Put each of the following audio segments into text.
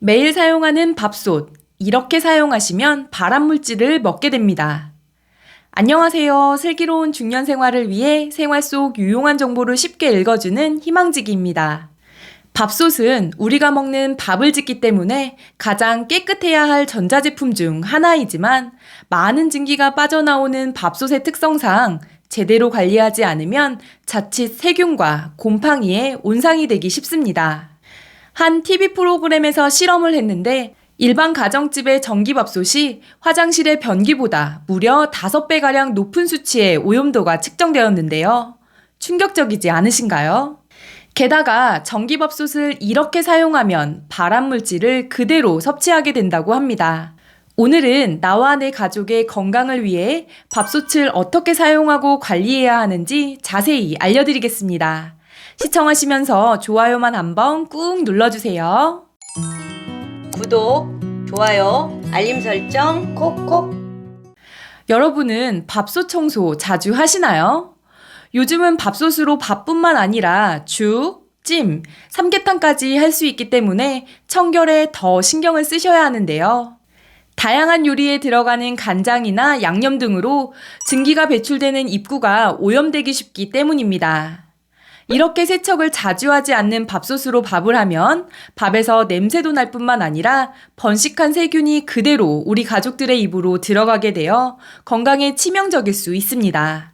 매일 사용하는 밥솥, 이렇게 사용하시면 발암물질을 먹게 됩니다. 안녕하세요. 슬기로운 중년 생활을 위해 생활 속 유용한 정보를 쉽게 읽어주는 희망지기입니다. 밥솥은 우리가 먹는 밥을 짓기 때문에 가장 깨끗해야 할 전자제품 중 하나이지만 많은 증기가 빠져나오는 밥솥의 특성상 제대로 관리하지 않으면 자칫 세균과 곰팡이에 온상이 되기 쉽습니다. 한 TV 프로그램에서 실험을 했는데 일반 가정집의 전기밥솥이 화장실의 변기보다 무려 5배가량 높은 수치의 오염도가 측정되었는데요. 충격적이지 않으신가요? 게다가 전기밥솥을 이렇게 사용하면 발암물질을 그대로 섭취하게 된다고 합니다. 오늘은 나와 내 가족의 건강을 위해 밥솥을 어떻게 사용하고 관리해야 하는지 자세히 알려드리겠습니다. 시청하시면서 좋아요만 한번 꾹 눌러주세요. 구독, 좋아요, 알림 설정 콕콕. 여러분은 밥솥 청소 자주 하시나요? 요즘은 밥솥으로 밥뿐만 아니라 죽, 찜, 삼계탕까지 할 수 있기 때문에 청결에 더 신경을 쓰셔야 하는데요. 다양한 요리에 들어가는 간장이나 양념 등으로 증기가 배출되는 입구가 오염되기 쉽기 때문입니다. 이렇게 세척을 자주 하지 않는 밥솥으로 밥을 하면 밥에서 냄새도 날 뿐만 아니라 번식한 세균이 그대로 우리 가족들의 입으로 들어가게 되어 건강에 치명적일 수 있습니다.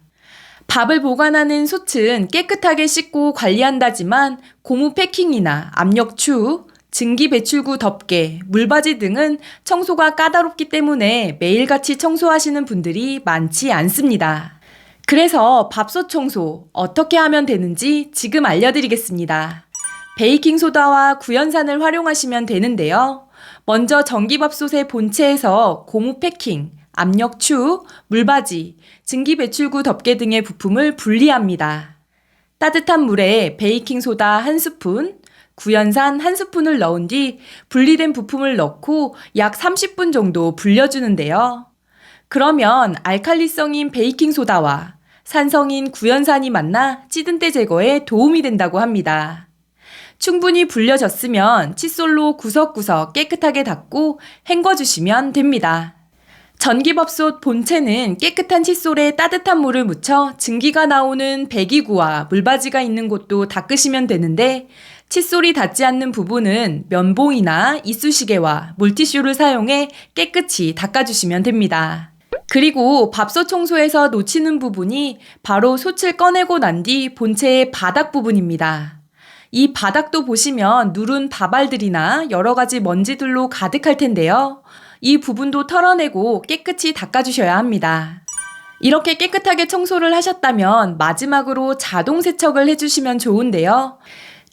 밥을 보관하는 솥은 깨끗하게 씻고 관리한다지만 고무 패킹이나 압력추, 증기 배출구 덮개, 물받이 등은 청소가 까다롭기 때문에 매일같이 청소하시는 분들이 많지 않습니다. 그래서 밥솥 청소 어떻게 하면 되는지 지금 알려드리겠습니다. 베이킹소다와 구연산을 활용하시면 되는데요. 먼저 전기밥솥의 본체에서 고무 패킹, 압력추, 물받이, 증기배출구 덮개 등의 부품을 분리합니다. 따뜻한 물에 베이킹소다 1스푼, 구연산 1스푼을 넣은 뒤 분리된 부품을 넣고 약 30분 정도 불려주는데요. 그러면 알칼리성인 베이킹소다와 산성인 구연산이 만나 찌든때 제거에 도움이 된다고 합니다. 충분히 불려졌으면 칫솔로 구석구석 깨끗하게 닦고 헹궈주시면 됩니다. 전기밥솥 본체는 깨끗한 칫솔에 따뜻한 물을 묻혀 증기가 나오는 배기구와 물받이가 있는 곳도 닦으시면 되는데 칫솔이 닿지 않는 부분은 면봉이나 이쑤시개와 물티슈를 사용해 깨끗이 닦아주시면 됩니다. 그리고 밥솥 청소에서 놓치는 부분이 바로 솥을 꺼내고 난 뒤 본체의 바닥 부분입니다. 이 바닥도 보시면 누른 밥알들이나 여러 가지 먼지들로 가득할 텐데요. 이 부분도 털어내고 깨끗이 닦아주셔야 합니다. 이렇게 깨끗하게 청소를 하셨다면 마지막으로 자동 세척을 해주시면 좋은데요.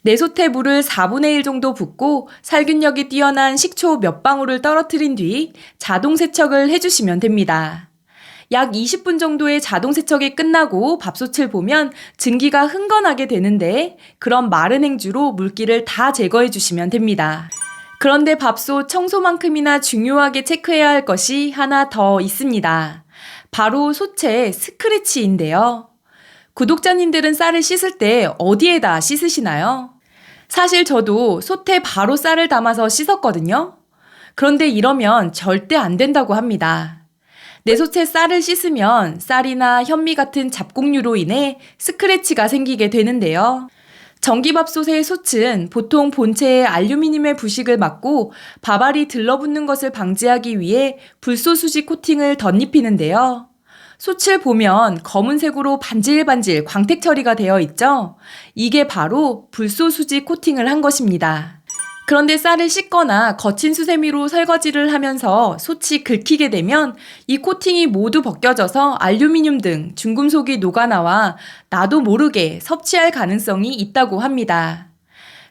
내 솥에 물을 4분의 1 정도 붓고 살균력이 뛰어난 식초 몇 방울을 떨어뜨린 뒤 자동 세척을 해주시면 됩니다. 약 20분 정도의 자동 세척이 끝나고 밥솥을 보면 증기가 흥건하게 되는데 그런 마른 행주로 물기를 다 제거해 주시면 됩니다. 그런데 밥솥 청소만큼이나 중요하게 체크해야 할 것이 하나 더 있습니다. 바로 솥의 스크래치인데요. 구독자님들은 쌀을 씻을 때 어디에다 씻으시나요? 사실 저도 솥에 바로 쌀을 담아서 씻었거든요. 그런데 이러면 절대 안 된다고 합니다. 내 솥에 쌀을 씻으면 쌀이나 현미 같은 잡곡류로 인해 스크래치가 생기게 되는데요. 전기밥솥의 솥은 보통 본체에 알루미늄의 부식을 막고 밥알이 들러붙는 것을 방지하기 위해 불소수지 코팅을 덧입히는데요. 솥을 보면 검은색으로 반질반질 광택 처리가 되어 있죠? 이게 바로 불소수지 코팅을 한 것입니다. 그런데 쌀을 씻거나 거친 수세미로 설거지를 하면서 솥이 긁히게 되면 이 코팅이 모두 벗겨져서 알루미늄 등 중금속이 녹아나와 나도 모르게 섭취할 가능성이 있다고 합니다.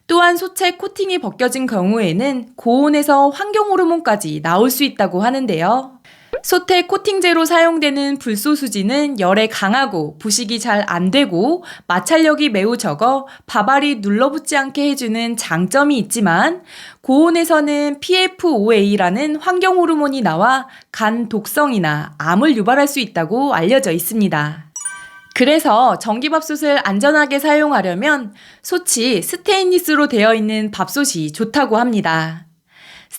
또한 솥의 코팅이 벗겨진 경우에는 고온에서 환경호르몬까지 나올 수 있다고 하는데요. 솥의 코팅제로 사용되는 불소수지는 열에 강하고 부식이 잘 안 되고 마찰력이 매우 적어 밥알이 눌러붙지 않게 해주는 장점이 있지만 고온에서는 PFOA라는 환경호르몬이 나와 간 독성이나 암을 유발할 수 있다고 알려져 있습니다. 그래서 전기밥솥을 안전하게 사용하려면 솥이 스테인리스로 되어 있는 밥솥이 좋다고 합니다.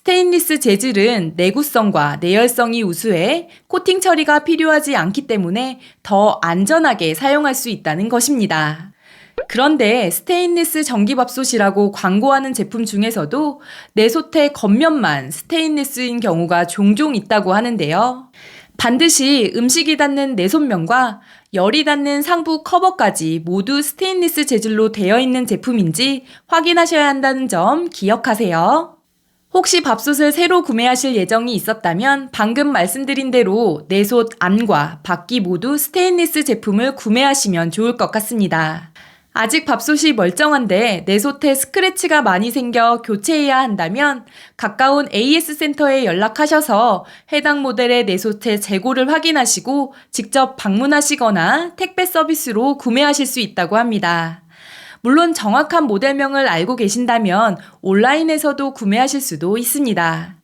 스테인리스 재질은 내구성과 내열성이 우수해 코팅 처리가 필요하지 않기 때문에 더 안전하게 사용할 수 있다는 것입니다. 그런데 스테인리스 전기밥솥이라고 광고하는 제품 중에서도 내솥의 겉면만 스테인리스인 경우가 종종 있다고 하는데요. 반드시 음식이 닿는 내솥면과 열이 닿는 상부 커버까지 모두 스테인리스 재질로 되어 있는 제품인지 확인하셔야 한다는 점 기억하세요. 혹시 밥솥을 새로 구매하실 예정이 있었다면 방금 말씀드린 대로 내솥 안과 밖이 모두 스테인리스 제품을 구매하시면 좋을 것 같습니다. 아직 밥솥이 멀쩡한데 내솥에 스크래치가 많이 생겨 교체해야 한다면 가까운 AS 센터에 연락하셔서 해당 모델의 내솥의 재고를 확인하시고 직접 방문하시거나 택배 서비스로 구매하실 수 있다고 합니다. 물론 정확한 모델명을 알고 계신다면 온라인에서도 구매하실 수도 있습니다.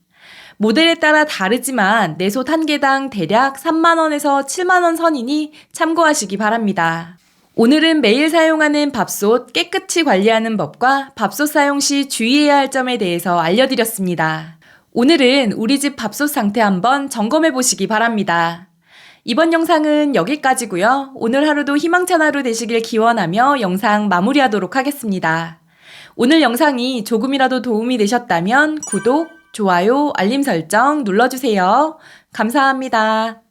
모델에 따라 다르지만 내솥 한 개당 대략 3만원에서 7만원 선이니 참고하시기 바랍니다. 오늘은 매일 사용하는 밥솥 깨끗이 관리하는 법과 밥솥 사용 시 주의해야 할 점에 대해서 알려드렸습니다. 오늘은 우리 집 밥솥 상태 한번 점검해 보시기 바랍니다. 이번 영상은 여기까지고요. 오늘 하루도 희망찬 하루 되시길 기원하며 영상 마무리하도록 하겠습니다. 오늘 영상이 조금이라도 도움이 되셨다면 구독, 좋아요, 알림 설정 눌러주세요. 감사합니다.